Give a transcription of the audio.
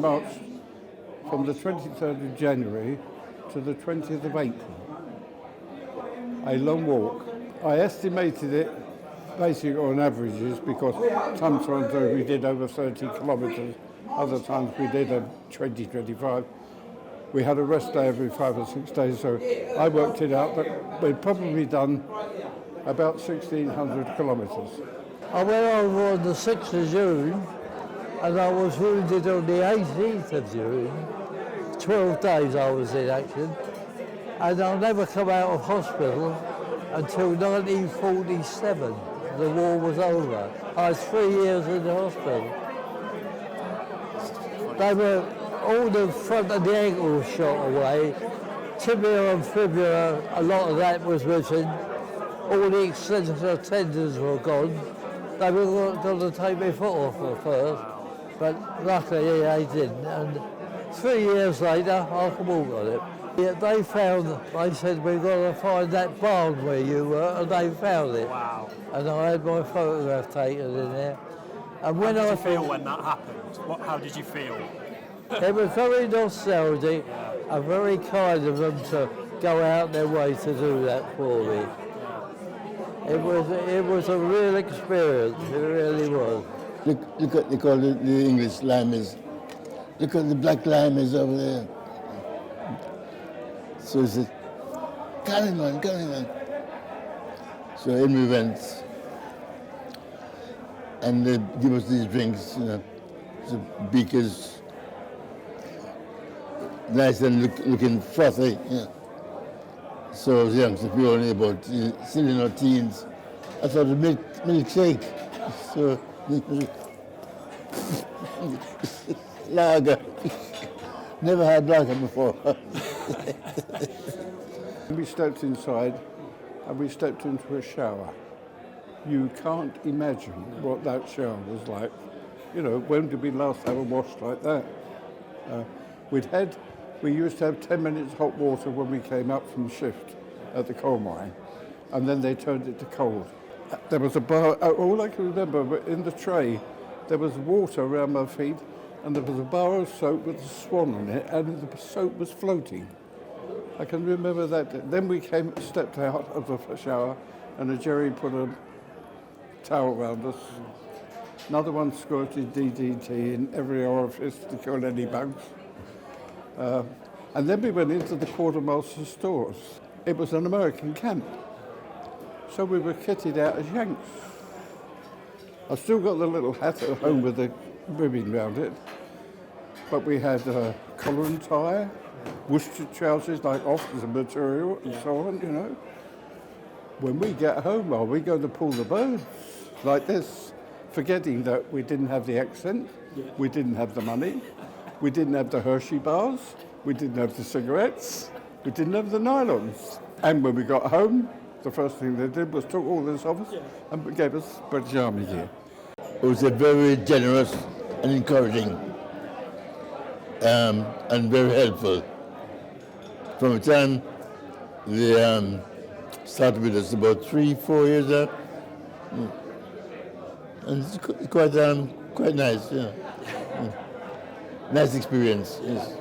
marched from the 23rd of January to the 20th of April. A long walk. I estimated it basically on averages because sometimes we did over 30 kilometres, other times we did 20, 25. We had a rest day every 5 or 6 days, so I worked it out that we'd probably done about 1,600 kilometres. I went over on the 6th of June and I was wounded on the 18th of June. 12 days I was in action, and I'll never come out of hospital until 1947. The war was over. I was 3 years in the hospital. They were all the front of the ankle was shot away. Tibia and fibula, a lot of that was missing. All the extensive tendons were gone. They were going to take my foot off at first, but luckily they didn't. And 3 years later, I could walk on it. Yeah, they said, we've got to find that barn where you were, and they found it. Wow. And I had my photograph taken in there. And when How did you feel when that happened? How did you feel? It was very nostalgic and very kind of them to go out their way to do that for me. It was a real experience, it really was. Look at, they call it the English limers. Look at the black limers over there. So he said, carry on. So in we went. And they give us these drinks, so beakers, nice and looking frothy. Yeah. So I was young, so we were only about still in our teens. I thought a milkshake. So lager. Never had lager before. We stepped inside and we stepped into a shower. You can't imagine what that shower was like. You know, when did we last have a wash like that? We used to have 10 minutes hot water when we came up from shift at the coal mine, and then they turned it to cold. There was a bar, all I can remember, in the tray, there was water around my feet, and there was a bar of soap with a swan on it, and the soap was floating. I can remember that. Then we stepped out of the shower, and a Jerry put a towel around us. Another one squirted DDT in every orifice to kill any bugs. And then we went into the quartermaster's stores. It was an American camp, so we were kitted out as Yanks. I've still got the little hat at home with the ribbon round it, but we had collar and tie, worsted trousers like officer material and so on, you know. When we get home, are we going to pull the birds like this, forgetting that we didn't have the accent, we didn't have the money, we didn't have the Hershey bars, we didn't have the cigarettes, we didn't have the nylons. And when we got home, the first thing they did was took all this off us and gave us British Army gear. It was a very generous and encouraging and very helpful. From the time they started with us about 3-4 years ago, and it's quite nice, yeah. Nice experience, yes.